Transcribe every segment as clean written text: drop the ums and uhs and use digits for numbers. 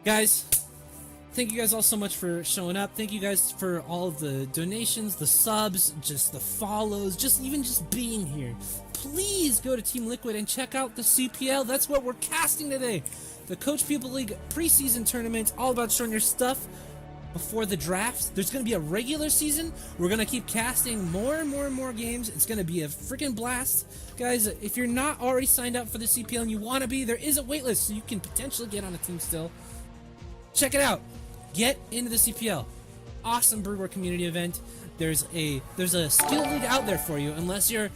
Guys, thank you guys all so much for showing up. Thank you guys for all of the donations, the subs, just the follows, just being here. Please go to Team Liquid and check out the CPL. That's what we're casting today. The Coach Pupil League preseason tournament, all about showing your stuff before the draft. There's going to be a regular season. We're going to keep casting more and more games. It's going to be a freaking blast. Guys, if you're not already signed up for the CPL and you want to be, there is a waitlist, so you can potentially get on a team still. Check it out. Get into the CPL. Awesome Broodwar community event. There's a skill league out there for you, unless you're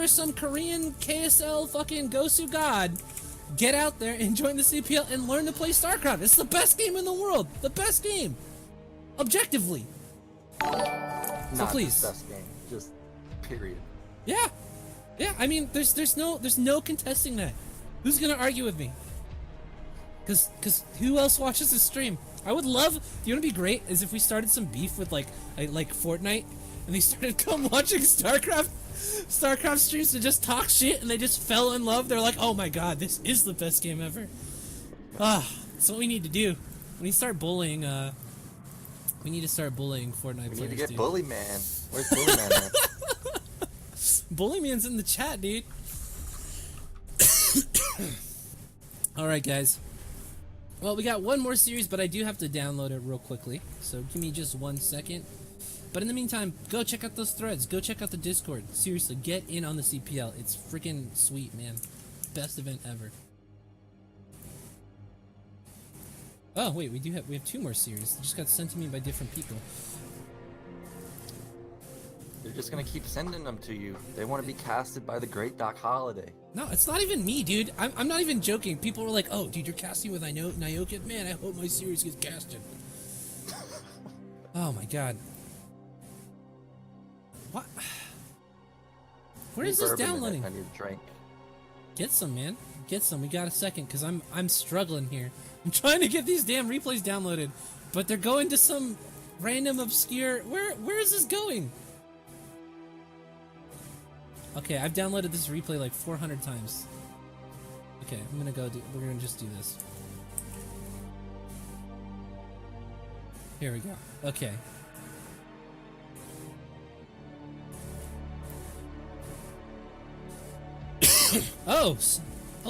some Korean KSL fucking Gosu god. Get out there and join the CPL and learn to play StarCraft. It's the best game in the world. The best game. Objectively. So please. Not the best game, just period. Yeah. Yeah, I mean there's no contesting that. Who's gonna argue with me? Cause who else watches this stream? I would love, you know what'd be great is if we started some beef with like Fortnite and they started come watching StarCraft streams to just talk shit and they just fell in love. They're like, oh my god, this is the best game ever. That's what we need to do. We need to start bullying Fortnite players. We need to get dude. Bully Man. Where's Bully Man at? Bully Man's in the chat, dude. Alright guys. Well, we got one more series, but I do have to download it real quickly. So give me just 1 second. But in the meantime, go check out those threads. Go check out the Discord. Seriously, get in on the CPL. It's freaking sweet, man. Best event ever. Oh wait, we have two more series. They just got sent to me by different people. They're just gonna keep sending them to you. They want to be casted by the great DocHoliday. No, it's not even me, dude. I'm not even joking. People were like, oh, dude, you're casting with Nyoken? Man, I hope my series gets casted. Oh my god. What? Where is this downloading? I need a drink. Get some, man. Get some. We got a second, because I'm struggling here. I'm trying to get these damn replays downloaded, but they're going to some random obscure... Where is this going? Okay, I've downloaded this replay like 400 times. Okay, we're gonna just do this. Here we go. Okay. Oh,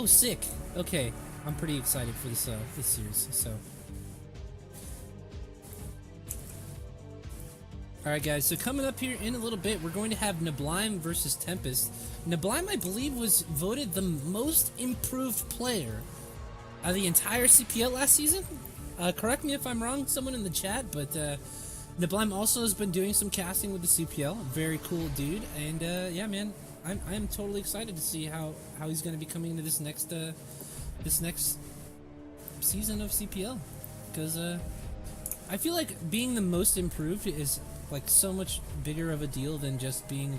sick. Okay, I'm pretty excited for this series. So, alright guys, so coming up here in a little bit, we're going to have Neblime versus Tempest. Neblime, I believe, was voted the most improved player of the entire CPL last season. Correct me if I'm wrong, someone in the chat, but Neblime also has been doing some casting with the CPL. Very cool dude, and yeah, man, I'm totally excited to see how he's going to be coming into this next season of CPL, because I feel like being the most improved is like so much bigger of a deal than just being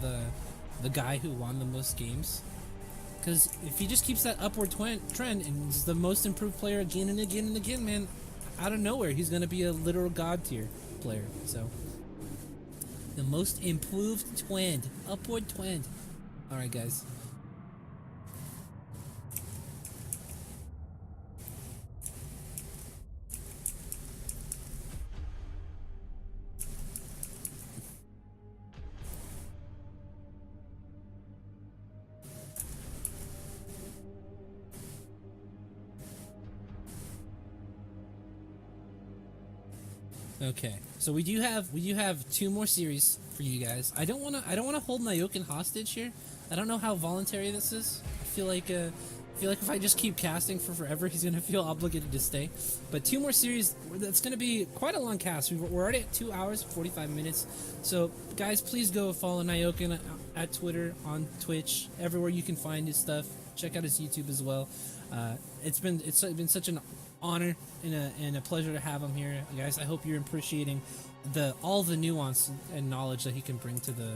the guy who won the most games. Because if he just keeps that upward trend and is the most improved player again and again and again, man, out of nowhere he's gonna be a literal god tier player. So the most improved trend, upward trend. All right, guys. Okay, so we do have two more series for you guys. I don't wanna hold Nyoken hostage here. I don't know how voluntary this is. I feel like if I just keep casting for forever, he's gonna feel obligated to stay. But two more series. That's gonna be quite a long cast. We're already at 2 hours 45 minutes. So guys, please go follow Nyoken at Twitter, on Twitch, everywhere you can find his stuff. Check out his YouTube as well. It's been such an honor and a pleasure to have him here, guys. I hope you're appreciating all the nuance and knowledge that he can bring to the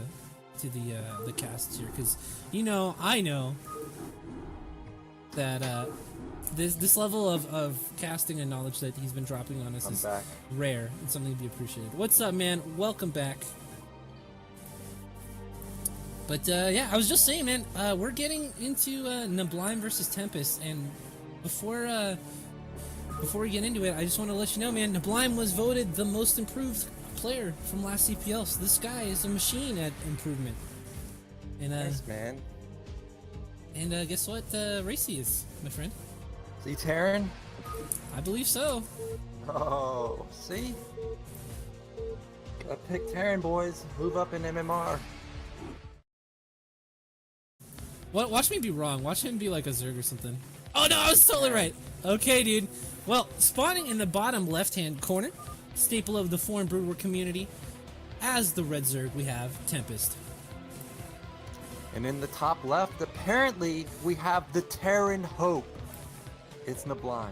casts here, because I know that this level of casting and knowledge that he's been dropping on us is rare and something to be appreciated. What's up, man? Welcome back. But yeah, I was just saying, man, we're getting into Neblime versus Tempest, and before before we get into it, I just want to let you know, man, Neblime was voted the most improved player from last CPL, so this guy is a machine at improvement. And Nice, man. And guess what race he is, my friend? See Terran? I believe so. Oh, see? Gotta pick Terran, boys. Move up in MMR. What? Watch me be wrong. Watch him be like a Zerg or something. Oh no, I was totally right. Okay, dude. Well, spawning in the bottom left-hand corner, staple of the foreign brood war community, as the red Zerg, we have Tempest. And in the top left, apparently, we have the Terran Hope. It's Neblime.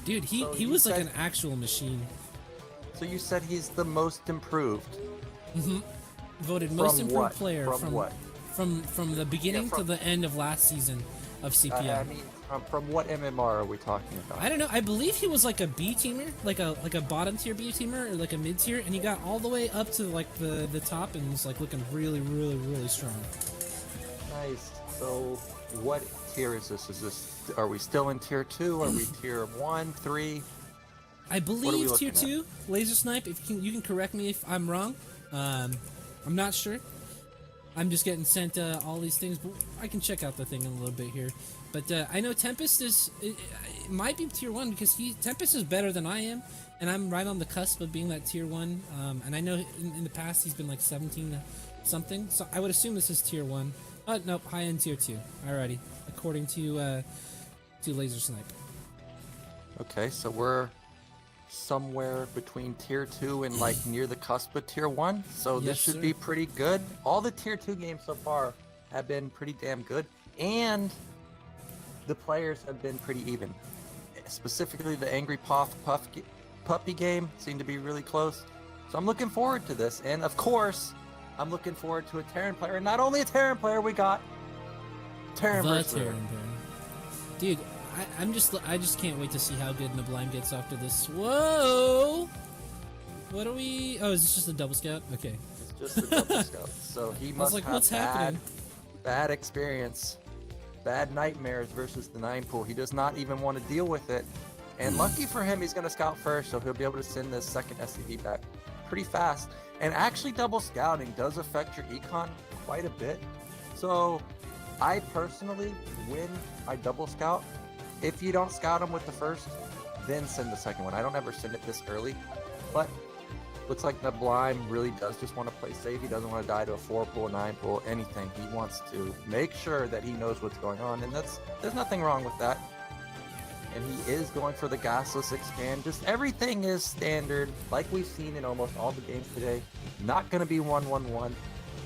Dude, he So he you was like said- an actual machine. So you said he's the most improved. Voted most From improved what? player From what? From the beginning from- to the end of last season of CPL. I mean, from what MMR are we talking about? I don't know. I believe he was like a B teamer, like a bottom tier B teamer, or like a mid tier, and he got all the way up to like the top and was like looking really, really, really strong. Nice. So, what tier is this? Are we still in tier 2? Are we tier 1, 3? I are we believe tier looking 2 laser snipe. If you can correct me if I'm wrong. I'm not sure. I'm just getting sent all these things, but I can check out the thing in a little bit here. But I know Tempest it might be tier 1 because Tempest is better than I am, and I'm right on the cusp of being that tier 1. And I know in the past he's been like 17 something, so I would assume this is tier 1. Oh nope, high end tier 2. Alrighty, according to laser snipe. Okay, so we're somewhere between tier 2 and like near the cusp of tier 1. So this Yes, should sir. be pretty good. All the tier 2 games so far have been pretty damn good. And the players have been pretty even. Specifically the Angry Puppy game seemed to be really close. So I'm looking forward to this. And of course, I'm looking forward to a Terran player. And not only a Terran player, we got Terran The versus Terran Baron. Dude, I just can't wait to see how good Neblime gets after this. Whoa! What are we? Oh, is this just a double scout? Okay. It's just a double scout. So he must like, have what's happening? bad experience, bad nightmares versus the 9 pool. He does not even want to deal with it. And lucky for him, he's going to scout first, so he'll be able to send this second SCV back pretty fast. And actually, double scouting does affect your econ quite a bit. So I personally, when I double scout, if you don't scout him with the first, then send the second one. I don't ever send it this early, but looks like Neblime really does just want to play safe. He doesn't want to die to a 4 pool, 9 pool, anything. He wants to make sure that he knows what's going on, and there's nothing wrong with that. And he is going for the gasless expand. Just everything is standard, like we've seen in almost all the games today. Not going to be 1-1-1.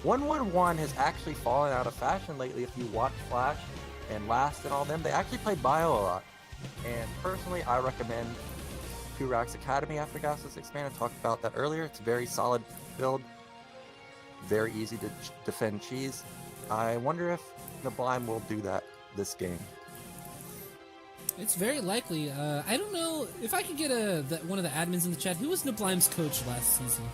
1-1-1 has actually fallen out of fashion lately. If you watch Flash and Last and all them, they actually play Bio a lot. And personally, I recommend 2 Racks Academy after gasless expand. I talked about that earlier. It's a very solid build. Very easy to defend cheese. I wonder if Neblime will do that this game. It's very likely. I don't know if I could get one of the admins in the chat. Who was Neblime's coach last season?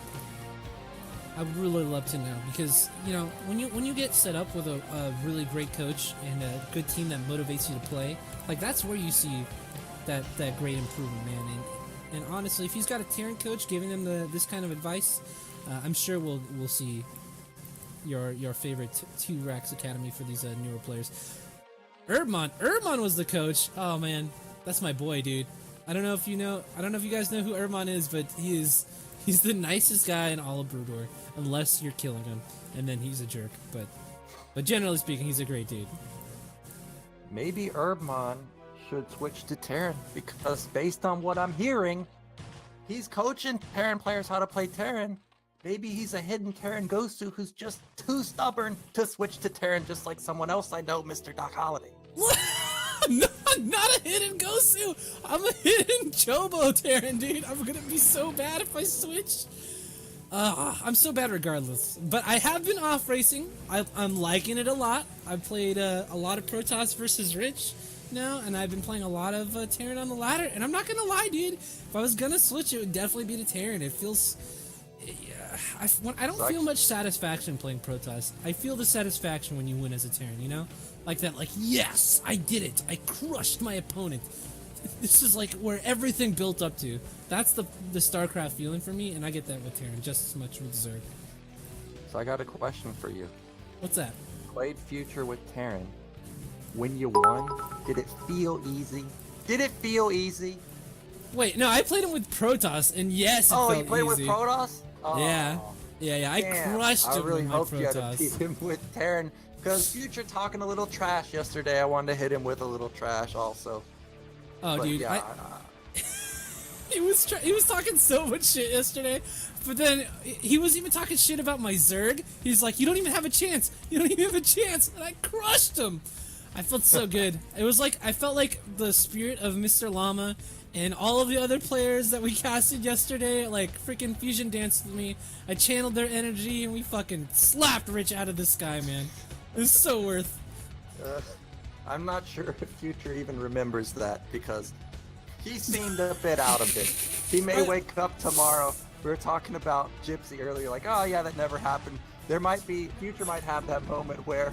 I would really love to know, because you know when you get set up with a really great coach and a good team that motivates you to play, like that's where you see that great improvement, man. And honestly, if he's got a Terran coach giving them this kind of advice, I'm sure we'll see your favorite 2 Racks Academy for these newer players. Urbmon was the coach. Oh man, that's my boy, dude. I don't know if you guys know who Urbmon is, but he's the nicest guy in all of Brood War, unless you're killing him, and then he's a jerk. But generally speaking, he's a great dude. Maybe Urbmon should switch to Terran, because based on what I'm hearing, he's coaching Terran players how to play Terran. Maybe he's a hidden Terran Gosu who's just too stubborn to switch to Terran, just like someone else I know, Mr. DocHoliday. Not a hidden Gosu. I'm a hidden Chobo Terran, dude. I'm gonna be so bad if I switch. I'm so bad regardless. But I have been off racing. I'm liking it a lot. I've played a lot of Protoss versus Rich now, and I've been playing a lot of Terran on the ladder. And I'm not gonna lie, dude. If I was gonna switch, it would definitely be to Terran. It feels... I don't feel much satisfaction playing Protoss. I feel the satisfaction when you win as a Terran, you know? Like that, like, yes, I did it. I crushed my opponent. This is like where everything built up to. That's the StarCraft feeling for me, and I get that with Terran just as much with Zerg. So I got a question for you. What's that? Played Future with Terran. When you won, did it feel easy? Did it feel easy? Wait, no, I played him with Protoss, and yes, it felt you played easy. with Protoss? Oh, Yeah. I crushed him I really with my hoped you had to Protoss. beat him with Terran, because Future talking a little trash yesterday. I wanted to hit him with a little trash also. Oh, But dude, yeah, he was talking so much shit yesterday, but then he was even talking shit about my Zerg. He's like, "You don't even have a chance. You don't even have a chance," and I crushed him. I felt so good. It was like I felt like the spirit of Mr. Llama and all of the other players that we casted yesterday, like freaking fusion danced with me. I channeled their energy and we fucking slapped Rich out of the sky, man. It was so worth. I'm not sure if Future even remembers that, because he seemed a bit out of it. He may wake up tomorrow. We were talking about Gypsy earlier, like, oh yeah, that never happened. Future might have that moment where,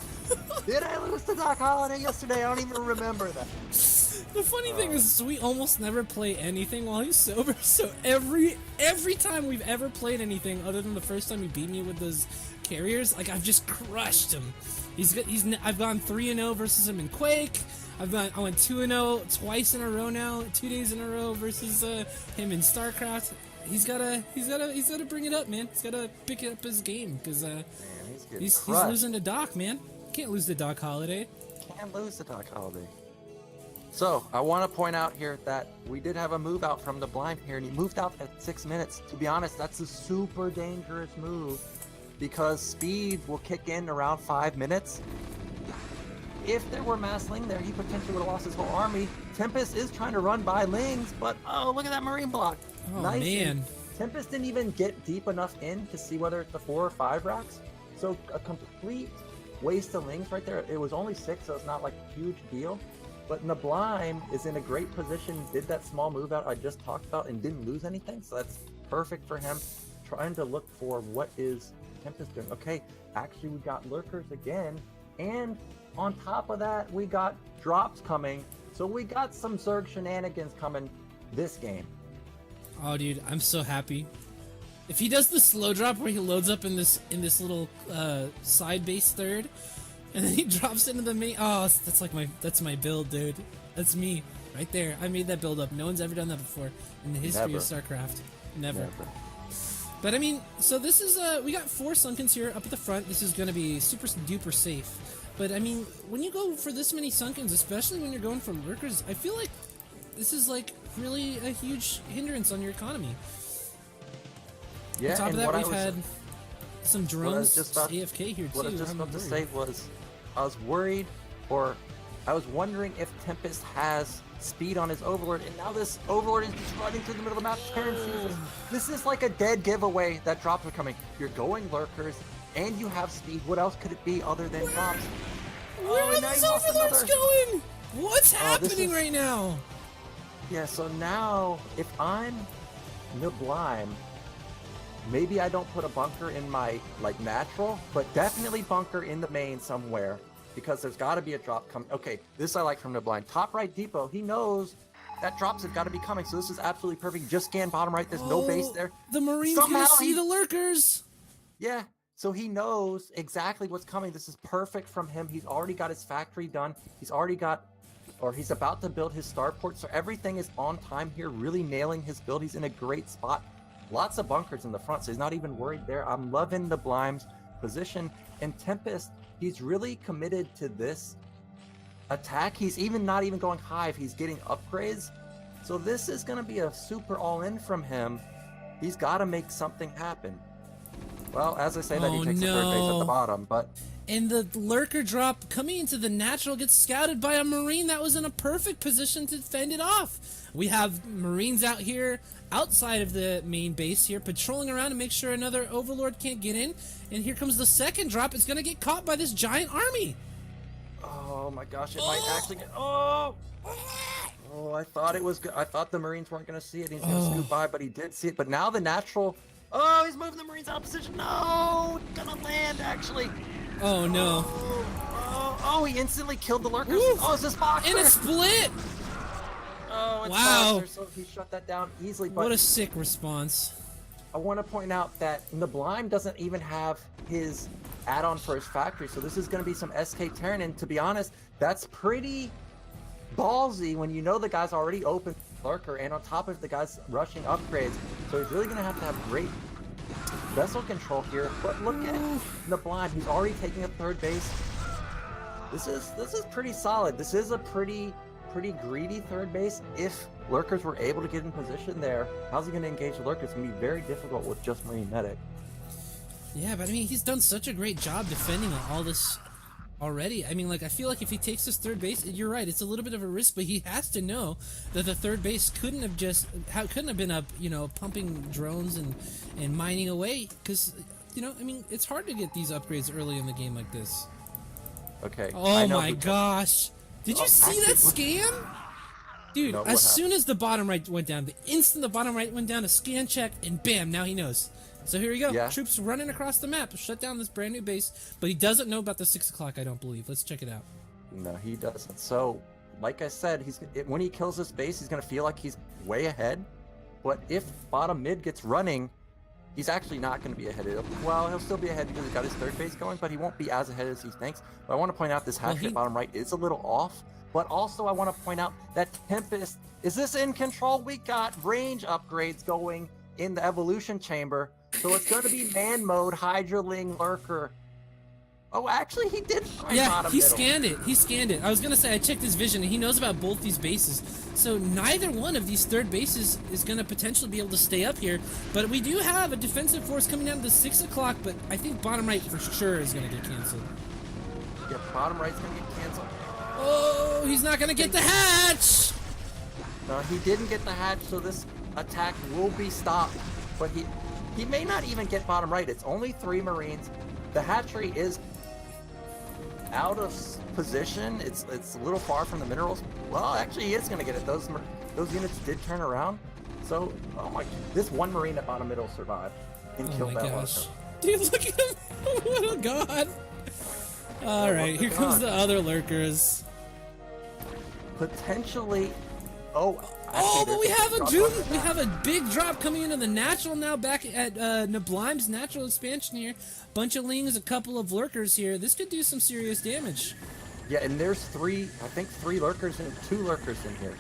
did I lose to DocHoliday yesterday? I don't even remember that. The funny thing is, we almost never play anything while he's sober. So every time we've ever played anything, other than the first time he beat me with those carriers, like I've just crushed him. I've gone 3-0 versus him in Quake. I went 2-0 twice in a row now, 2 days in a row versus him in StarCraft. He's gotta bring it up, man. He's gotta pick up his game, because he's losing to Doc, man. Can't lose to DocHoliday. Can't lose to DocHoliday. So I want to point out here that we did have a move out from Neblime here, and he moved out at 6 minutes. To be honest, that's a super dangerous move, because speed will kick in around 5 minutes. If there were mass Ling there, he potentially would have lost his whole army. Tempest is trying to run by Lings, but oh, look at that Marine block. Oh, nice. man. Tempest didn't even get deep enough in to see whether it's the 4 or 5 racks. So a complete waste of Lings right there. It was only 6, so it's not like a huge deal. But Neblime is in a great position, did that small move out I just talked about, and didn't lose anything. So that's perfect for him. Trying to look for what is Tempest doing. Okay, actually we got lurkers again, and on top of that we got drops coming. So we got some Zerg shenanigans coming this game. Oh, dude, I'm so happy. If he does the slow drop where he loads up in this little side base third, and then he drops into the main, oh, that's my build, dude. That's me right there. I made that build up. No one's ever done that before in the history of StarCraft. Never. But I mean, so this is we got 4 Sunkens here up at the front. This is gonna be super duper safe. But I mean, when you go for this many Sunkens, especially when you're going for lurkers, I feel like this is like really a huge hindrance on your economy. Yeah, on top of and that, what we've had some drones AFK here too. What I was just about to say was, I was worried, or I was wondering if Tempest has speed on his Overlord, and now this Overlord is just running through the middle of the map. Terran sees this is like a dead giveaway that drops are coming. You're going lurkers, and you have speed. What else could it be other than drops? Where are these Overlords going? What's happening right now? Yeah, so now, if I'm Neblime, maybe I don't put a bunker in my, like, natural, but definitely bunker in the main somewhere, because there's got to be a drop coming. Okay, this I like from Neblime. Top right depot, he knows that drops have got to be coming, so this is absolutely perfect. Just scan bottom right, there's no base there. The Marine's gonna see the lurkers! Yeah, so he knows exactly what's coming. This is perfect from him. He's already got his factory done. He's already got, or he's about to build his starport, so everything is on time here, really nailing his build. He's in a great spot. Lots of bunkers in the front, so he's not even worried there. I'm loving Neblime's position. And Tempest, he's really committed to this attack. He's even not even going hive. He's getting upgrades. So this is going to be a super all-in from him. He's got to make something happen. Well, as I say that, he takes the third base at the bottom, but... And the lurker drop coming into the natural gets scouted by a Marine that was in a perfect position to fend it off. We have Marines out here outside of the main base here, patrolling around to make sure another Overlord can't get in. And here comes the second drop. It's going to get caught by this giant army. Oh my gosh, it might actually get... Oh, I thought it was good. I thought the Marines weren't going to see it. He's going to scoot by, but he did see it. But now the natural... Oh, he's moving the Marines out of position. No, it's going to land, actually. Oh, no. Oh, he instantly killed the lurkers. Oof. Oh, it's this boxer. In a split! Oh, it's Wow. Boxer, so he shut that down easily. But What a sick response. I want to point out that Neblime doesn't even have his add-on for his factory, so this is going to be some SK Terran, and to be honest, that's pretty ballsy when you know the guy's already open lurker, and on top of the guy's rushing upgrades, so he's really going to have great vessel control here. But look at Neblime, he's already taking up third base. This is pretty solid. This is a pretty greedy third base. If lurkers were able to get in position there, how's he going to engage the lurkers? It's going to be very difficult with just Marine Medic. Yeah, but I mean, he's done such a great job defending all this already. I mean, like, I feel like if he takes this third base, you're right, it's a little bit of a risk, but he has to know that the third base couldn't have been up, you know, pumping drones and mining away, because, you know, I mean, it's hard to get these upgrades early in the game like this. Okay. Oh my gosh. Did you see that scan? Dude, No, as soon as the bottom right went down, the instant the bottom right went down, a scan check, and bam, now he knows. So here we go. Yeah. Troops running across the map to shut down this brand new base, but he doesn't know about the 6 o'clock, I don't believe. Let's check it out. No, he doesn't. So, like I said, when he kills this base, he's going to feel like he's way ahead. But if bottom mid gets running, he's actually not going to be ahead. Well, he'll still be ahead because he's got his third base going, but he won't be as ahead as he thinks. But I want to point out this hatchery at bottom right is a little off. But also I want to point out that Tempest, is this in control? We got range upgrades going in the evolution chamber. So it's going to be man mode, Hydraling, Lurker. Oh, actually, he did find bottom he middle. scanned it. He scanned it. I was going to say, I checked his vision, and he knows about both these bases. So neither one of these third bases is going to potentially be able to stay up here. But we do have a defensive force coming down to the 6 o'clock, but I think bottom right for sure is going to get canceled. Yeah, bottom right's going to get canceled. Oh, he's not going to get the hatch! No, he didn't get the hatch, so this attack will be stopped. But he may not even get bottom right. It's only 3 Marines. The hatchery is out of position. It's a little far from the minerals. Well, actually, he is going to get it. Those units did turn around. So, oh my, this one Marine at bottom middle survived and killed that lurker. Dude, look at him! What a god! Alright, here comes the other lurkers. Potentially, oh, but we have a doom. We have a big drop coming into the natural now. Back at Neblime's natural expansion here. Bunch of lings, a couple of lurkers here. This could do some serious damage. Yeah, and there's I think 3 lurkers and 2 lurkers in here.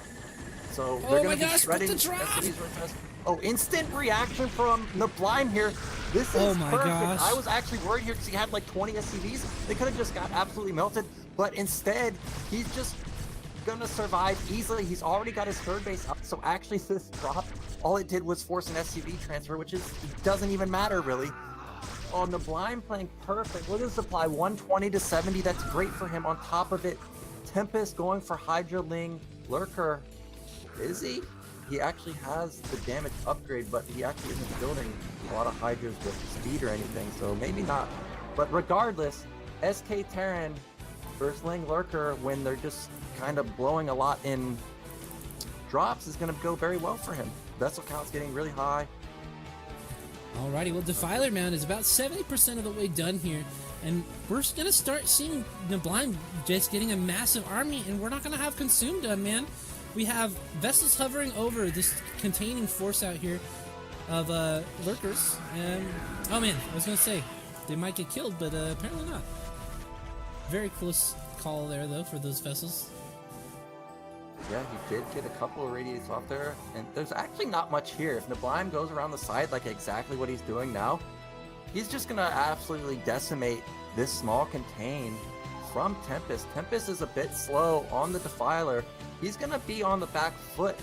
So they're going to be shredding SCVs. Oh, instant reaction from Neblime here. This is perfect. Gosh. I was actually worried here because he had like 20 SCVs. They could have just got absolutely melted, but instead he's just gonna survive easily. He's already got his third base up, so actually this drop, all it did was force an SCV transfer, which doesn't even matter really. Oh, Neblime playing perfect. Look at the supply, 120 to 70. That's great for him. On top of it, Tempest going for Hydraling Lurker. Is he? He actually has the damage upgrade, but he actually isn't building a lot of Hydras with speed or anything, so maybe not. But regardless, SK Terran versus Ling Lurker, when they're just kind of blowing a lot in drops, is going to go very well for him. Vessel count's getting really high. Alrighty, well, Defiler Mound is about 70% of the way done here, and we're going to start seeing Neblime just getting a massive army, and we're not going to have Consume done, man. We have vessels hovering over this containing force out here of lurkers, and oh man, I was going to say they might get killed, but apparently not. Very close call there, though, for those vessels. Yeah, he did get a couple of radiates off there, and there's actually not much here. If Neblime goes around the side like exactly what he's doing now, he's just going to absolutely decimate this small contain from Tempest. Tempest is a bit slow on the Defiler. He's going to be on the back foot.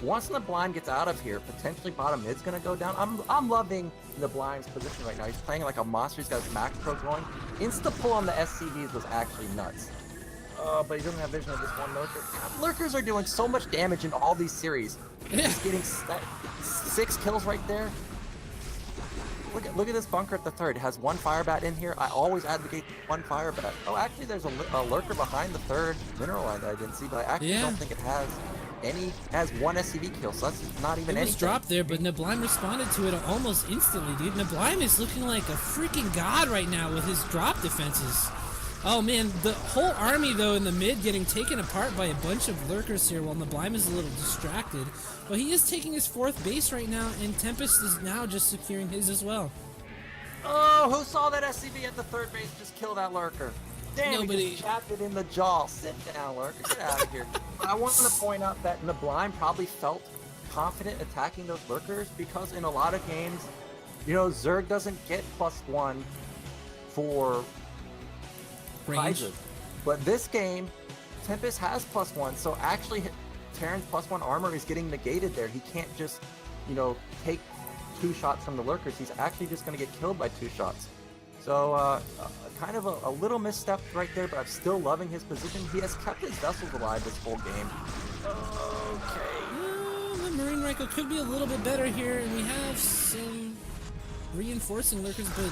Once Neblime gets out of here, potentially bottom mid's going to go down. I'm loving Neblime's position right now. He's playing like a monster. He's got his max pro going. Insta pull on the SCVs was actually nuts. But he doesn't have vision of this one lurker. God, lurkers are doing so much damage in all these series. He's getting 6 kills right there. Look at this bunker at the third. It has 1 fire bat in here. I always advocate 1 fire bat. Oh, actually, there's a lurker behind the third mineral line that I didn't see, but I actually don't think it has any. It has 1 SCV kill, so that's not even anything. It was dropped there, but Neblime responded to it almost instantly, dude. Neblime is looking like a freaking god right now with his drop defenses. Oh man, the whole army though in the mid getting taken apart by a bunch of lurkers here while Neblime is a little distracted. But he is taking his 4th base right now, and Tempest is now just securing his as well. Oh, who saw that SCV at the 3rd base just kill that lurker? Damn, Nobody. he just chapped it in the jaw. Sit down, lurker. Get out of here. I wanted to point out that Neblime probably felt confident attacking those lurkers because in a lot of games, you know, Zerg doesn't get +1 for Range. prizes. But this game, Tempest has +1, so actually Terran's +1 armor is getting negated there. He can't just, you know, take 2 shots from the lurkers. He's actually just going to get killed by 2 shots. So kind of a little misstep right there, but I'm still loving his position. He has kept his vessels alive this whole game. Okay. The Marine Rifle could be a little bit better here, and we have some reinforcing lurkers, but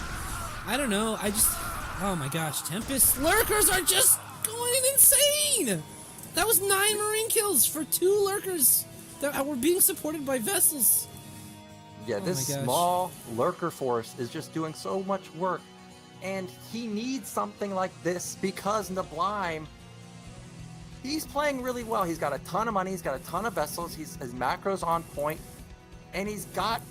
I don't know. Oh my gosh, Tempest lurkers are just going insane! That was 9 Marine kills for 2 lurkers that were being supported by vessels. Yeah, this small lurker force is just doing so much work, and he needs something like this because Neblime, he's playing really well. He's got a ton of money, he's got a ton of vessels, his macro's on point, and he's got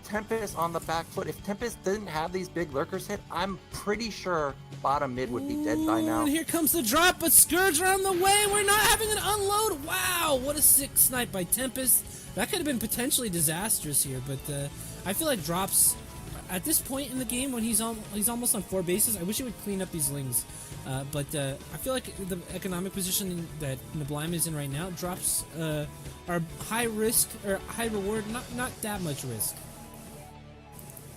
Tempest on the back foot. If Tempest didn't have these big lurkers hit, I'm pretty sure bottom mid would be dead by now. And here comes the drop, but Scourge are on the way. We're not having an unload. Wow, what a sick snipe by Tempest. That could have been potentially disastrous here, but I feel like drops at this point in the game when he's almost on 4 bases. I wish he would clean up these lings, but I feel like the economic position that Neblime is in right now, drops are high risk or high reward, not that much risk.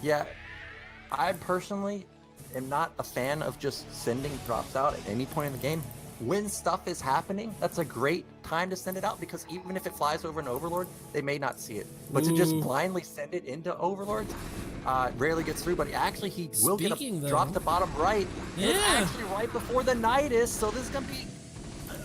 Yeah, I personally am not a fan of just sending drops out at any point in the game. When stuff is happening, that's a great time to send it out because even if it flies over an Overlord, they may not see it. But to just blindly send it into Overlords, rarely gets through. But actually, he will get a drop to bottom right. Yeah. It's actually right before the Nidus, so this is going to be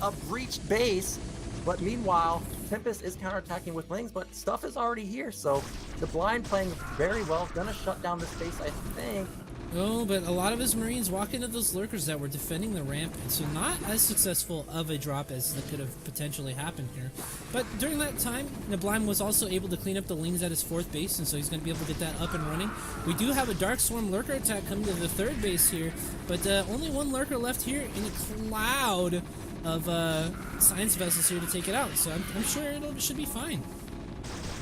a breached base. But meanwhile, Tempest is counterattacking with Lings, but stuff is already here. So the blind playing very well, gonna shut down this base, I think. Oh, but a lot of his Marines walk into those lurkers that were defending the ramp, and so not as successful of a drop as that could have potentially happened here. But during that time, Neblime was also able to clean up the Lings at his 4th base, and so he's going to be able to get that up and running. We do have a Dark Swarm lurker attack coming to the 3rd base here, but only 1 lurker left here in a cloud of science vessels here to take it out, so I'm sure it should be fine.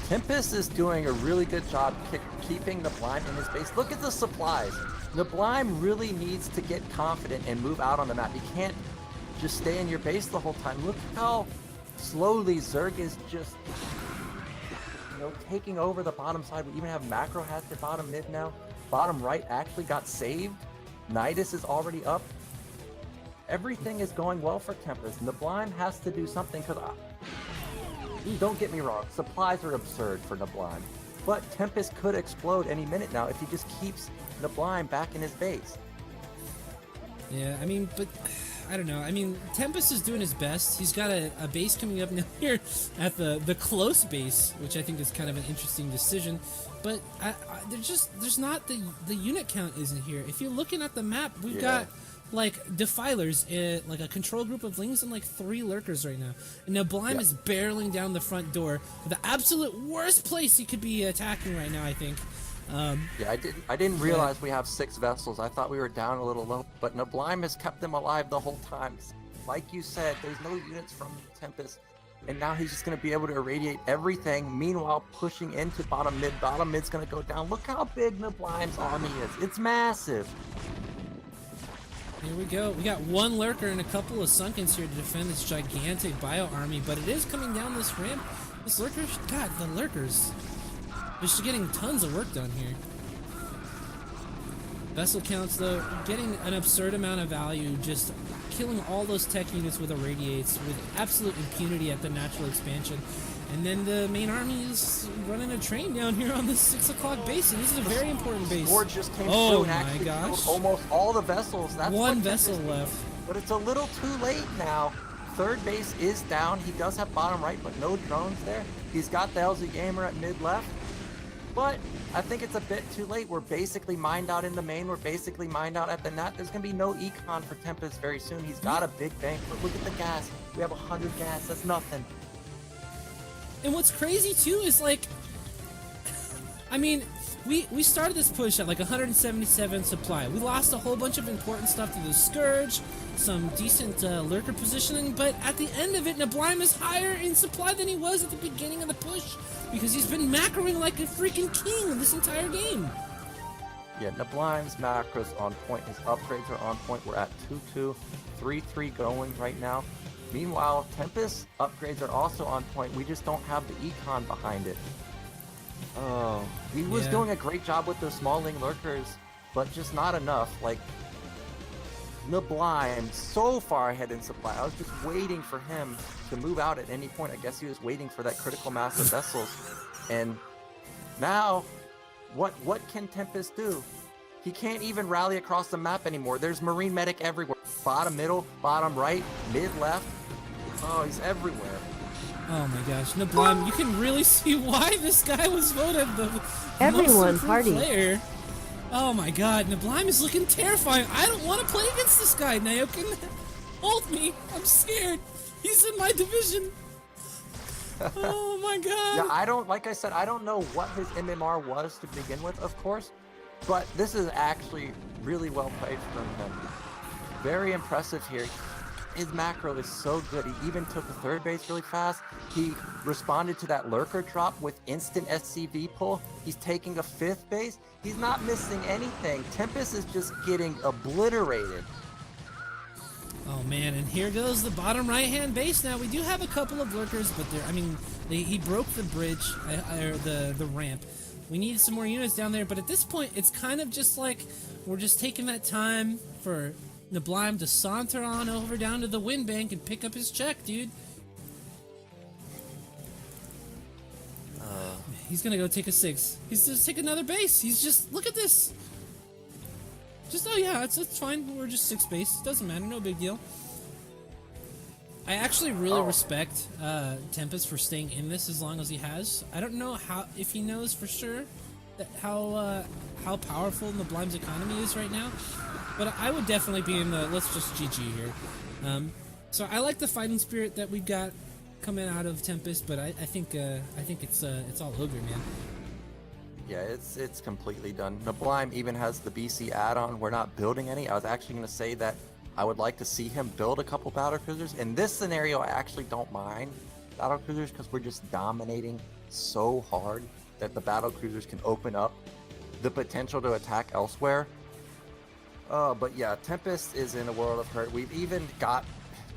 Tempest is doing a really good job keeping Neblime in his base. Look at the supplies. Neblime really needs to get confident and move out on the map. You can't just stay in your base the whole time. Look how slowly Zerg is just, you know, taking over the bottom side. We even have Macro has their bottom mid now. Bottom right actually got saved. Nidus is already up. Everything is going well for Tempest. Neblime has to do something because, don't get me wrong, supplies are absurd for Neblime. But Tempest could explode any minute now if he just keeps Neblime back in his base. Yeah, I mean, but I don't know. I mean, Tempest is doing his best. He's got a base coming up now here at the close base, which I think is kind of an interesting decision. But there's not the unit count isn't here. If you're looking at the map, we've got like defilers, like a control group of Lings and like 3 lurkers right now. And Neblime is barreling down the front door, the absolute worst place he could be attacking right now, I think. Yeah, I didn't realize we have 6 vessels. I thought we were down a little low, but Neblime has kept them alive the whole time. Like you said, there's no units from Tempest, and now he's just going to be able to irradiate everything. Meanwhile, pushing into bottom mid. Bottom mid's going to go down. Look how big Neblime's army is. It's massive. Here we go. We got 1 lurker and a couple of Sunkens here to defend this gigantic bio army, but it is coming down this ramp. This lurker, God, the lurkers. Just getting tons of work done here. Vessel counts, though, getting an absurd amount of value, just killing all those tech units with irradiates with absolute impunity at the natural expansion. And then the main army is running a train down here on this 6 o'clock base, and this is a very important base. Sword just came through and actually gosh. killed almost all the vessels. That's 1 vessel left. But it's a little too late now. 3rd base is down. He does have bottom right, but no drones there. He's got the LZ Gamer at mid left. But I think it's a bit too late. We're basically mined out in the main. We're basically mined out at the net. There's going to be no econ for Tempest very soon. He's got a big bank, but look at the gas. We have 100 gas. That's nothing. And what's crazy too is like, I mean, we started this push at like 177 supply. We lost a whole bunch of important stuff to the Scourge, some decent lurker positioning, but at the end of it, Neblime is higher in supply than he was at the beginning of the push because he's been macroing like a freaking king this entire game. Yeah, Neblime's macros on point. His upgrades are on point. We're at 2-2, 3-3 going right now. Meanwhile, Tempest upgrades are also on point. We just don't have the econ behind it. Oh, he was doing a great job with those small ling lurkers, but just not enough. Like, Neblime so far ahead in supply. I was just waiting for him to move out at any point. I guess he was waiting for that critical mass of vessels. And now, what can Tempest do? He can't even rally across the map anymore. There's Marine Medic everywhere. Bottom middle, bottom right, mid left. Oh, he's everywhere. Oh my gosh, Neblime, you can really see why this guy was voted the Everyone most party improved player. Oh my god, Neblime is looking terrifying. I don't want to play against this guy, Nyoken. Hold me, I'm scared. He's in my division. Oh my god. Yeah, like I said, I don't know what his MMR was to begin with, of course, but this is actually really well played from him. Very impressive here. His macro is so good. He even took the third base really fast. He responded to that lurker drop with instant SCV pull. He's taking a fifth base. He's not missing anything. Tempest is just getting obliterated. Oh man, and here goes the bottom right-hand base now. We do have a couple of lurkers, but he broke the bridge, or the ramp. We need some more units down there, but at this point, it's kind of just like we're just taking that time for Neblime to saunter on over down to the wind bank and pick up his check, dude. He's gonna go take a 6. He's just take another base. He's just, look at this. Just, oh yeah, it's fine. We're just 6 base. Doesn't matter, no big deal. I actually really respect Tempest for staying in this as long as he has. I don't know if he knows for sure that how powerful Neblime's economy is right now. But I would definitely be in the let's just GG here. So I like the fighting spirit that we got coming out of Tempest, but I think it's all over, man. Yeah, it's completely done. Neblime even has the BC add-on. We're not building any. I was actually going to say that I would like to see him build a couple battle cruisers. In this scenario, I actually don't mind battle cruisers because we're just dominating so hard that the battle cruisers can open up the potential to attack elsewhere. But yeah, Tempest is in a world of hurt. We've even got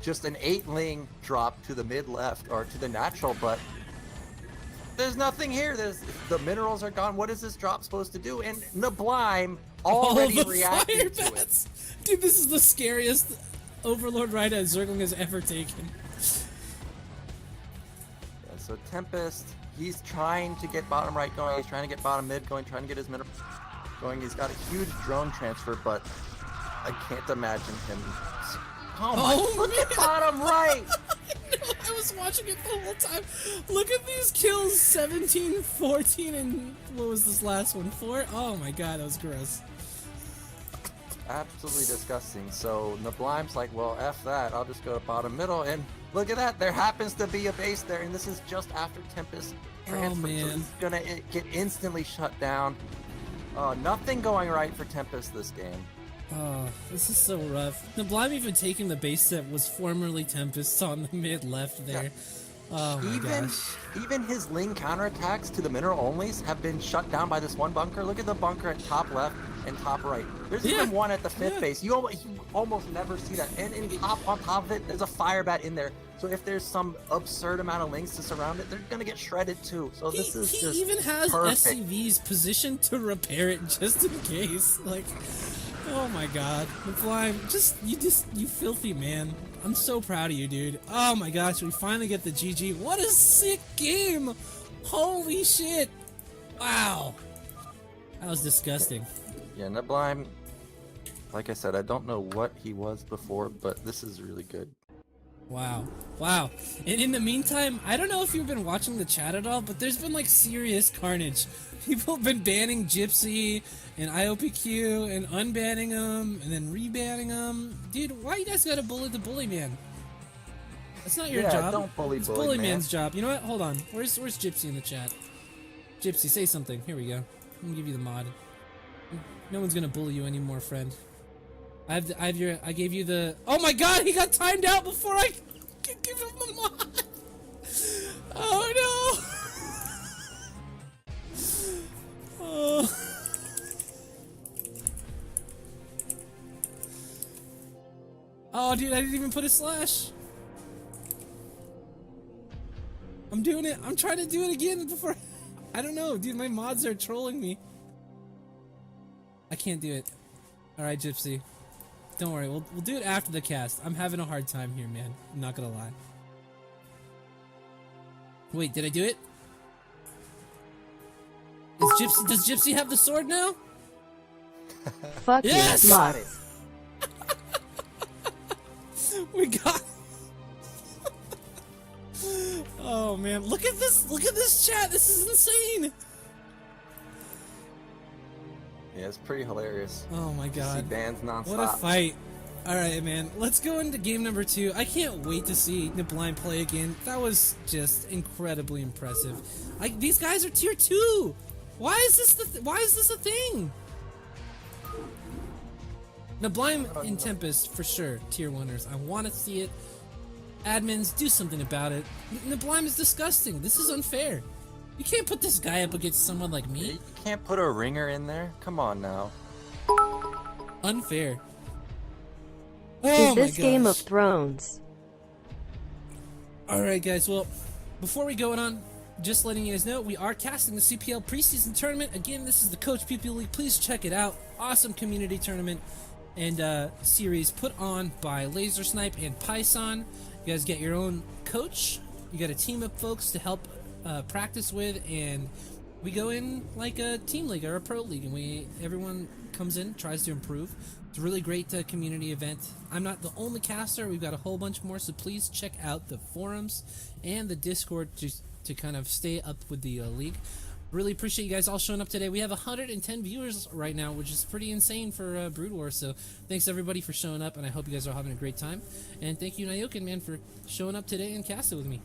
just an 8-ling drop to the mid left or to the natural, but there's nothing here. The minerals are gone. What is this drop supposed to do? And Neblime already reacted to it. Dude, this is the scariest Overlord ride that Zergling has ever taken. Yeah, so Tempest, he's trying to get bottom right going. He's trying to get bottom mid going, trying to get his mineral going. He's got a huge drone transfer, but I can't imagine him. Look at bottom right! I was watching it the whole time. Look at these kills, 17, 14, and what was this last one, 4? Oh my god, that was gross. Absolutely disgusting. So Neblime's like, well, F that, I'll just go to bottom middle, and look at that, there happens to be a base there, and this is just after Tempest transfer, so he's gonna get instantly shut down. Nothing going right for Tempest this game. Oh, this is so rough. Neblime even taking the base that was formerly Tempest on the mid left there. Yeah. Oh my gosh. Even his Ling counterattacks to the mineral onlys have been shut down by this one bunker. Look at the bunker at top left and top right. There's even one at the 5th base. You almost never see that. And on top of it, there's a fire bat in there. So if there's some absurd amount of Lings to surround it, they're gonna get shredded too. So this is just he even has perfect. SCVs positioned to repair it just in case. Like, oh my god, Neblime, you filthy man. I'm so proud of you, dude. Oh my gosh, we finally get the GG. What a sick game! Holy shit! Wow, that was disgusting. Yeah, Neblime, like I said, I don't know what he was before, but this is really good. Wow. Wow. And in the meantime, I don't know if you've been watching the chat at all, but there's been like serious carnage. People have been banning Gypsy and IOPQ and unbanning them and then rebanning them. Dude, why you guys gotta bully the bully man? That's not your job. Don't bully it's bully man's job. You know what? Hold on. Where's Gypsy in the chat? Gypsy, say something. Here we go. I'm gonna give you the mod. No one's gonna bully you anymore, friend. I gave you the. Oh my God! He got timed out before I could give him the mod. Oh no! Oh. Oh, dude, I didn't even put a slash. I'm doing it. I'm trying to do it again before. I don't know, dude. My mods are trolling me. I can't do it. All right, Gypsy. Don't worry. We'll do it after the cast. I'm having a hard time here, man. I'm not gonna lie. Wait, did I do it? Does Gypsy have the sword now? Fuck yes! You, Got it. We got. Oh man, look at this! Look at this chat! This is insane! Yeah, it's pretty hilarious. Oh my God. See bands nonstop. What a fight. Alright, man. Let's go into game number 2. I can't wait to see Neblime play again. That was just incredibly impressive. These guys are tier 2! Why is this a thing? Neblime and Tempest, for sure, tier 1ers. I want to see it. Admins, do something about it. Neblime is disgusting. This is unfair. You can't put this guy up against someone like me. You can't put a ringer in there? Come on now. Unfair. Is this Game of Thrones? Alright guys, well, before we go on, just letting you guys know, we are casting the CPL Preseason Tournament. Again, this is the Coach Pupil League. Please check it out. Awesome community tournament and series put on by Laser Snipe and Python. You guys get your own coach. You got a team of folks to help practice with, and we go in like a team league or a pro league, and everyone comes in, tries to improve. It's a really great community event. I'm not the only caster. We've got a whole bunch more, so please check out the forums and the Discord to kind of stay up with the league. Really appreciate you guys all showing up today. We have 110 viewers right now, which is pretty insane for Brood War. So thanks everybody for showing up, and I hope you guys are having a great time. And thank you, Nyoken, man, for showing up today and casting with me.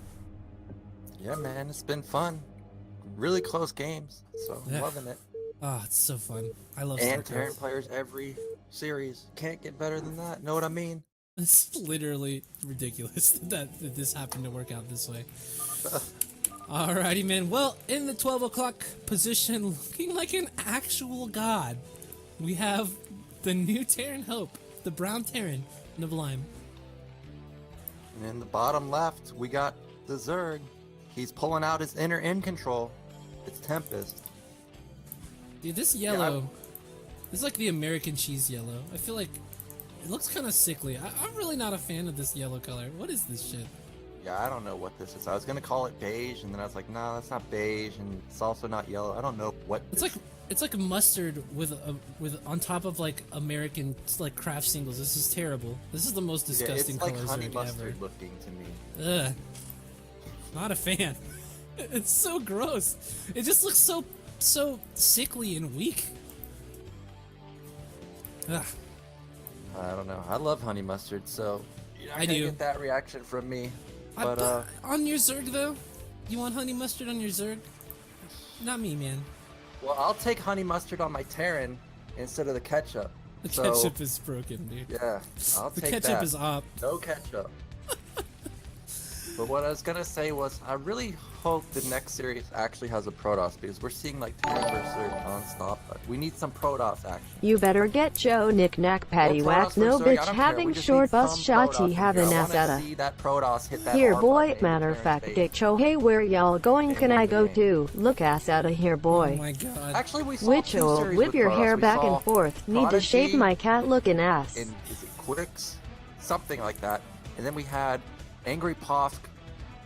Yeah, man, it's been fun. Really close games, so I'm loving it. Oh, it's so fun. I love And StarCraft. Terran players every series. Can't get better than that. Know what I mean? It's literally ridiculous that this happened to work out this way. Alrighty, man. Well, in the 12 o'clock position, looking like an actual god, we have the new Terran Hope, the brown Terran, Neblime. And in the bottom left, we got the Zerg. He's pulling out his inner end control. It's Tempest. Dude, this yellow, this is like the American cheese yellow. I feel like it looks kind of sickly. I'm really not a fan of this yellow color. What is this shit? Yeah, I don't know what this is. I was gonna call it beige, and then I was like, no, that's not beige, and it's also not yellow. I don't know what. It's like mustard with on top of like American like craft singles. This is terrible. This is the most disgusting color. color It's like honey Zerg mustard ever. looking to me. Ugh. Not a fan. It's so gross. It just looks so sickly and weak. Ugh. I don't know. I love honey mustard, so you're not I gonna do. get that reaction from me. But on your Zerg though, you want honey mustard on your Zerg? Not me, man. well, I'll take honey mustard on my Terran instead of the ketchup. The So, ketchup is broken, dude. Yeah, I'll The take ketchup that. is up. No ketchup. But what I was gonna say was, I really hope the next series actually has a Protoss, because we're seeing like Terran versus Zerg non-stop. But we need some Protoss action. You better get Joe Knick Knack Patty Well, Whack Protoss no versus Zerg, I bitch don't care. having We just short need bus some Protoss shotty in here. having I ass wanna at see that Protoss hit that Here R boy, button matter in of fact, Terran's dick face. cho, hey where y'all going, can I go to? Look ass outta here Oh boy. my god. Actually, we saw Which two will series whip with your Protoss. hair We back saw and forth. Need to Prodigy shave my cat looking ass. and is it Quicks? Something like that. And then we had Angry Posk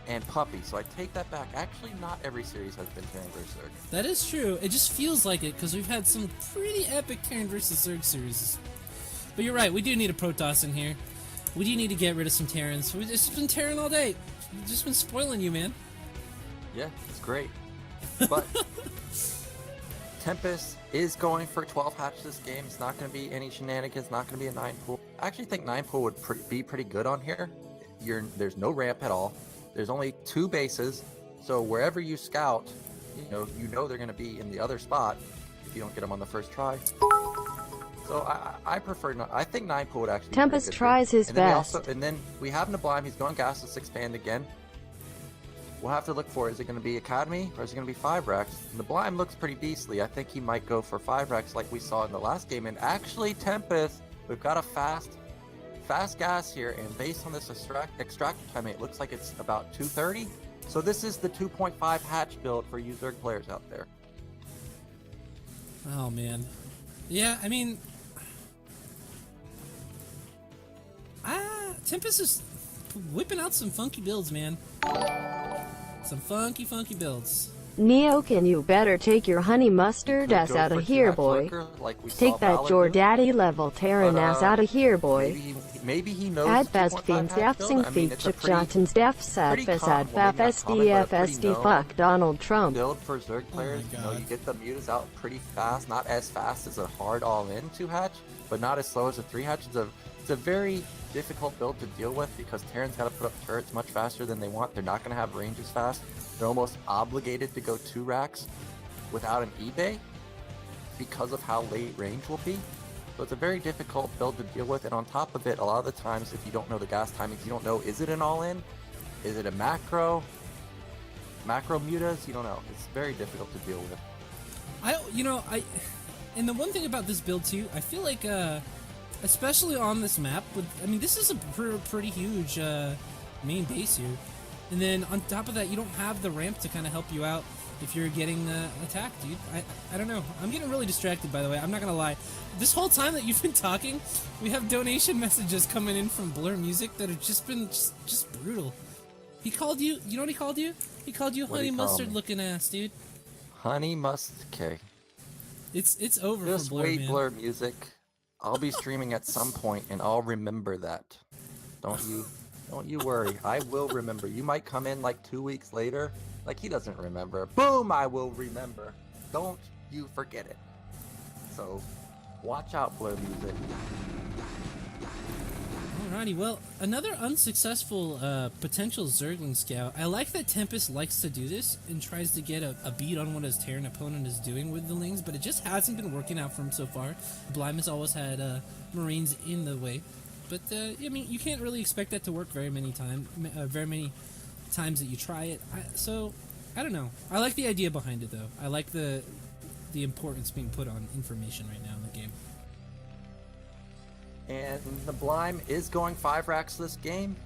and Puppy. So I take that back. Actually, not every series has been Terran vs. Zerg. That is true. It just feels like it because we've had some pretty epic Terran versus Zerg series. But you're right. We do need a Protoss in here. We do need to get rid of some Terrans. We've just been Terran all day. We've just been spoiling you, man. Yeah, it's great. But Tempest is going for 12 hatch this game. It's not going to be any shenanigans, not going to be a 9 pool. I actually think 9 pool would be pretty good on here. There's no ramp at all. There's only 2 bases, so wherever you scout, you know they're going to be in the other spot if you don't get them on the first try. So I prefer not. I think 9 pool would actually Tempest be tries his and then best. And then we have Neblime. He's going gasless expand again. We'll have to look for, is it going to be Academy or is it going to be 5 racks? Neblime looks pretty beastly. I think he might go for 5 racks like we saw in the last game. And actually, Tempest, we've got a fast gas here, and based on this extract time, it looks like it's about 230. So this is the 2.5 hatch build for you Zerg players out there. Oh man, yeah. I mean, Tempest is whipping out some funky builds, man. Some funky builds. Nyoken, you better take your honey mustard Could ass go out for of here, 2 hatch boy. lurker, like we saw Take that Valor your do. daddy level Terran ass out of here, boy. Maybe he knows Ad the fast 2.5 fiends hatch daffsing build. I mean, feet it's a chip pretty jontons def sad pretty fasad common, faf well, maybe not common, but a pretty SDF known fuck Donald Trump. build for Zerg players. my You know, God. you get the mutas out pretty fast, not as fast as a hard all-in 2 hatch, but not as slow as a 3 hatch. It's a very difficult build to deal with because Terran's got to put up turrets much faster than they want. They're not going to have range as fast. They're almost obligated to go 2 racks without an eBay because of how late range will be. So it's a very difficult build to deal with, and on top of it, a lot of the times, if you don't know the gas timings, you don't know, is it an all-in? Is it a macro mutas? You don't know. It's very difficult to deal with. And the one thing about this build too, I feel like, especially on this map, this is a pretty huge main base here, and then on top of that, you don't have the ramp to kind of help you out if you're getting attacked, dude. I don't know. I'm getting really distracted, by the way. I'm not gonna lie. This whole time that you've been talking, we have donation messages coming in from Blur Music that have just been just brutal. He called you. You know what he called you? He called you honey mustard looking ass, dude. Honey mustard. Okay. It's over Just for Blur, wait, man. Blur Music. I'll be streaming at some point, and I'll remember that. Don't you worry. I will remember. You might come in like 2 weeks later. Like, he doesn't remember. Boom, I will remember. Don't you forget it. So, watch out, Blur Music. Alrighty, well, another unsuccessful potential Zergling scout. I like that Tempest likes to do this and tries to get a beat on what his Terran opponent is doing with the Lings, but it just hasn't been working out for him so far. Neblime has always had Marines in the way, but you can't really expect that to work very many times that you try it. So I don't know. I like the idea behind it, though. I like the importance being put on information right now in the game. And Neblime is going 5 racks this game.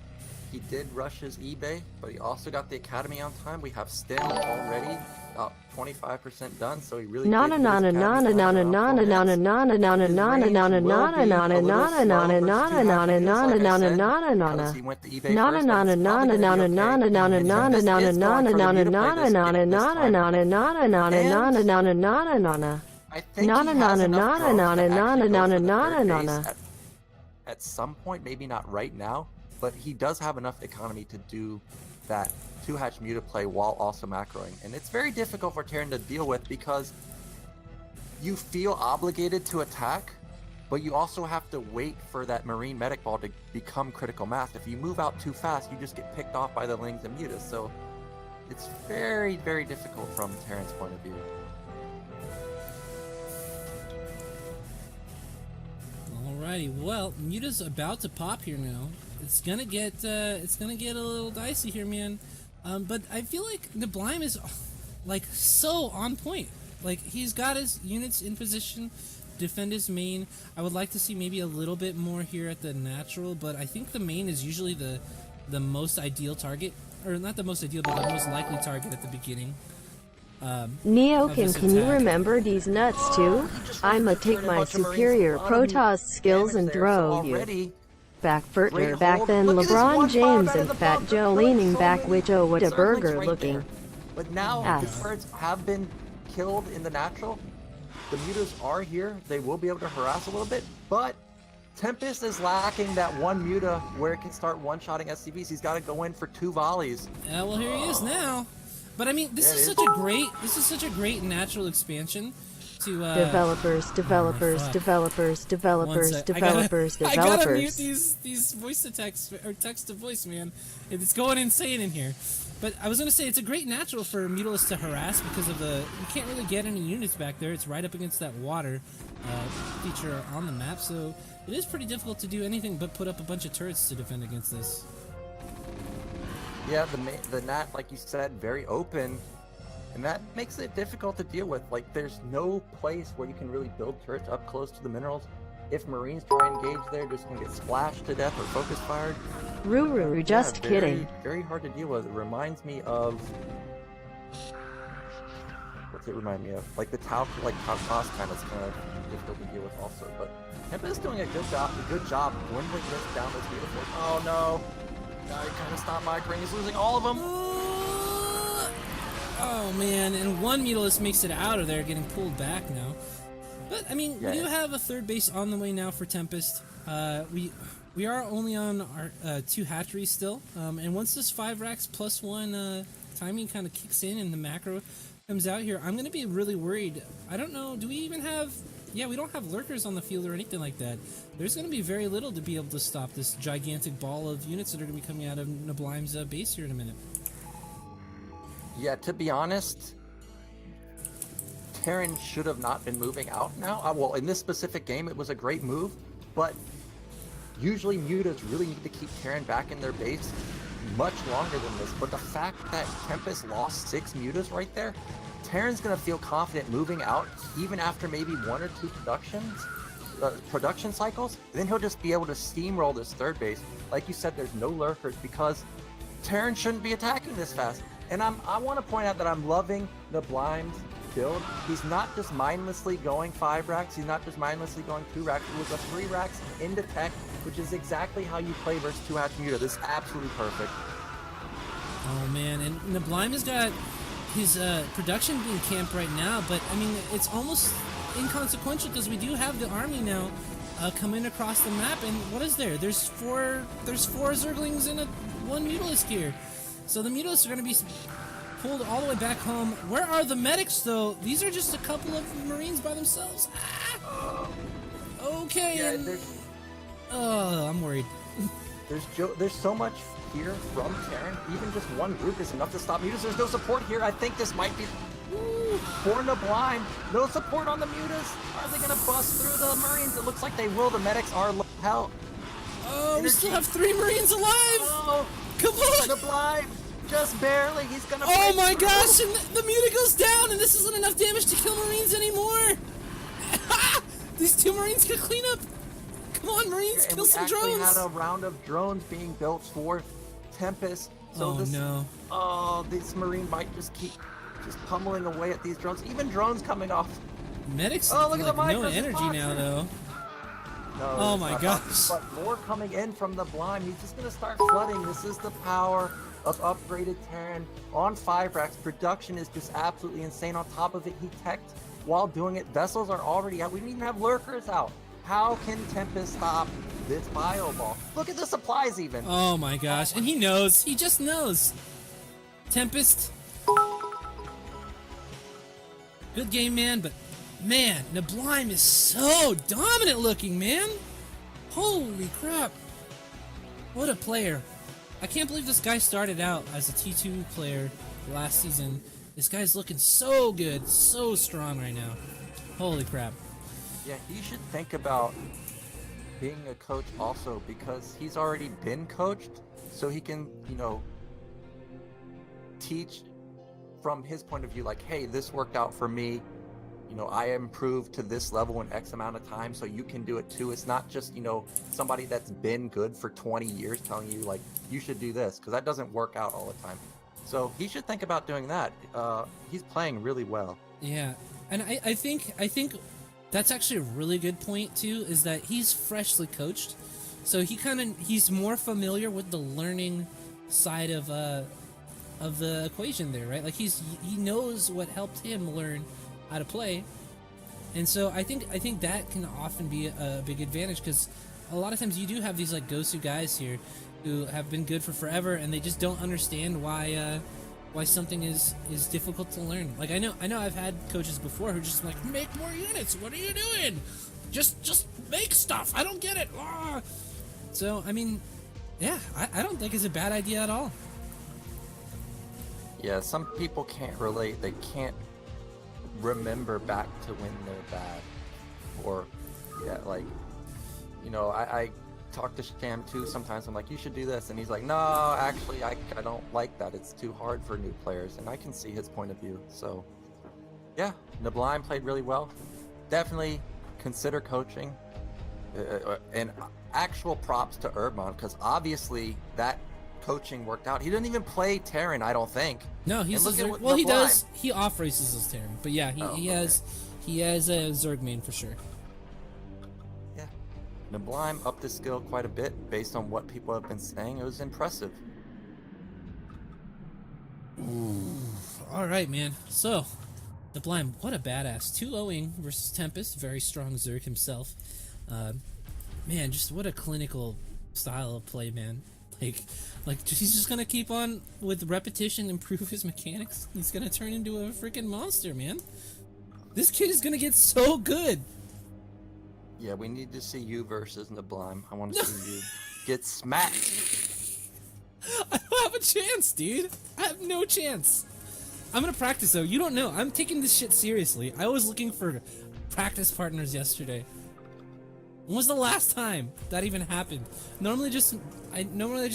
He did rush his eBay, but he also got the Academy on time. We have Stim already about 25% done, so he really Nana did nana nana nana nana nana nana nana nana nana nana nana nana nana nana nana nana nana nana nana. he went to eBay Nana first, nana nana nana nana nana nana nana nana nana nana nana nana nana nana nana nana nana nana. I think Nana he has nana enough nana growth to nana actually go nana for the nana third nana. base at some point, maybe not right now, but he does have enough economy to do that 2-hatch muta play while also macroing. And it's very difficult for Terran to deal with because you feel obligated to attack, but you also have to wait for that Marine medic ball to become critical mass. If you move out too fast, you just get picked off by the Lings and mutas. So it's very, very difficult from Terran's point of view. Alrighty, well, Muta's about to pop here now. It's gonna get a little dicey here, man. But I feel like Neblime is like so on point. Like, he's got his units in position, defend his main. I would like to see maybe a little bit more here at the natural, but I think the main is usually the most ideal target, or not the most ideal, but the most likely target at the beginning. Nyoken, can you remember these nuts too? I'ma take my superior Protoss skills and throw you. Back Furtler back then LeBron James and Fat Joe leaning back with Joe what a burger looking. But now the birds have been killed in the natural. The mutas are here. They will be able to harass a little bit, but Tempest is lacking that one muta where it can start one-shotting SCVs. He's got to go in for 2 volleys. Yeah, well, here he is now. But I mean, this is such a great natural expansion to developers. I gotta mute these voice to text or text to voice, man. It's going insane in here. But I was gonna say it's a great natural for Mutalisk to harass because of you can't really get any units back there. It's right up against that water feature on the map, so it is pretty difficult to do anything but put up a bunch of turrets to defend against this. Yeah, the Nat, like you said, very open, and that makes it difficult to deal with. Like, there's no place where you can really build turrets up close to the minerals. If Marines try and engage there, they're just gonna get splashed to death or focus fired. Ruru, just kidding. Very hard to deal with. It reminds me of... What's it remind me of? Like the Tau Cross kind of difficult to deal with also. But Tempest is doing a good job dwindling this down this beautiful... Oh no! Now he kind of stopped microing. He's losing all of them. Oh man, and one Mutalisk makes it out of there, getting pulled back now. But I mean, we do have a third base on the way now for Tempest. We are only on our 2 hatcheries still, and once this 5 racks plus 1 timing kind of kicks in and the macro comes out here, I'm going to be really worried. I don't know, do we even have... Yeah, we don't have lurkers on the field or anything like that. There's going to be very little to be able to stop this gigantic ball of units that are going to be coming out of Neblime's base here in a minute. Yeah, to be honest, Terran should have not been moving out now. Well, in this specific game, it was a great move, but usually mutas really need to keep Terran back in their base much longer than this. But the fact that Tempest lost 6 mutas right there, Terran's going to feel confident moving out even after maybe 1 or 2 production cycles. Then he'll just be able to steamroll this third base. Like you said, there's no lurkers because Terran shouldn't be attacking this fast. And I want to point out that I'm loving Neblime's build. He's not just mindlessly going 5 racks. He's not just mindlessly going 2 racks. It was a 3 racks into tech, which is exactly how you play versus 2-hatch muta. This is absolutely perfect. Oh man, and Neblime has got his production being camped right now, but I mean, it's almost inconsequential because we do have the army now coming across the map, and what is there? There's four Zerglings and 1 Mutalisk here. So the Mutalisks are going to be pulled all the way back home. Where are the medics, though? These are just a couple of Marines by themselves. Ah! Okay. Yeah, I'm worried. There's so much here from Terran. Even just 1 group is enough to stop mutas. There's no support here. I think this might be... Ooh, for Neblime. No support on the mutas. Are they going to bust through the Marines? It looks like they will. The medics are low health. Oh, we still have 3 Marines alive! Oh, come on! Neblime! Just barely. He's gonna... Oh my gosh! And the muta goes down, and this isn't enough damage to kill Marines anymore! These 2 Marines can clean up! Come on, Marines, kill some drones! We had a round of drones being built for Tempest. So this Marine might just keep pummeling away at these drones. Even drones coming off. Medics look at no energy now, though. No, oh my gosh. But more coming in from Neblime. He's just going to start flooding. This is the power of upgraded Terran on 5 racks. Production is just absolutely insane. On top of it, he teched while doing it. Vessels are already out. We didn't even have lurkers out. How can Tempest stop this bio ball? Look at the supplies even. Oh my gosh. And he knows. He just knows. Tempest. Good game, man, but man, Neblime is so dominant looking, man. Holy crap. What a player. I can't believe this guy started out as a T2 player last season. This guy's looking so good, so strong right now. Holy crap. Yeah, he should think about being a coach also, because he's already been coached, so he can, teach from his point of view, like, hey, this worked out for me. I improved to this level in X amount of time, so you can do it too. It's not just, somebody that's been good for 20 years telling you, like, you should do this, because that doesn't work out all the time. So he should think about doing that. He's playing really well. Yeah, and I think that's actually a really good point too, is that he's freshly coached. So he's more familiar with the learning side of the equation there, right? Like he knows what helped him learn how to play, and so I think that can often be a big advantage, because a lot of times you do have these like go-to guys here who have been good for forever, and they just don't understand why something is difficult to learn. Like I know I've had coaches before who just like, make more units. What are you doing? Just make stuff. I don't get it. Ah. So I mean, yeah, I don't think it's a bad idea at all. Yeah, some people can't relate. They can't remember back to when they're bad, or yeah, like, you know, I talk to Sham too sometimes. I'm like, you should do this, and he's like, no, actually I don't like that, it's too hard for new players, and I can see his point of view. So yeah, Neblime played really well. Definitely consider coaching, and actual props to Urbon, because obviously that coaching worked out. He didn't even play Terran, I don't think. No, he's well, he does. He off races as Terran, but yeah, he has a Zerg main for sure. Yeah, Neblime upped his skill quite a bit based on what people have been saying. It was impressive. Ooh. All right, man. So Neblime, what a badass. 2-0ing versus Tempest, very strong Zerg himself. Man, just what a clinical style of play, man. Like he's just gonna keep on with repetition, improve his mechanics. He's gonna turn into a freaking monster, man. This kid is gonna get so good. Yeah, we need to see you versus Neblime. I want to see you get smacked. I don't have a chance, dude. I have no chance. I'm gonna practice though. You don't know. I'm taking this shit seriously. I was looking for practice partners yesterday. When was the last time that even happened? Normally I just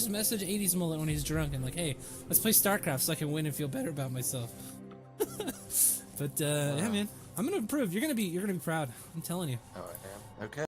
message 80s Mullet when he's drunk and like, hey, let's play StarCraft so I can win and feel better about myself. But yeah, man, I'm gonna improve. You're gonna be proud. I'm telling you. Oh, I am. Okay.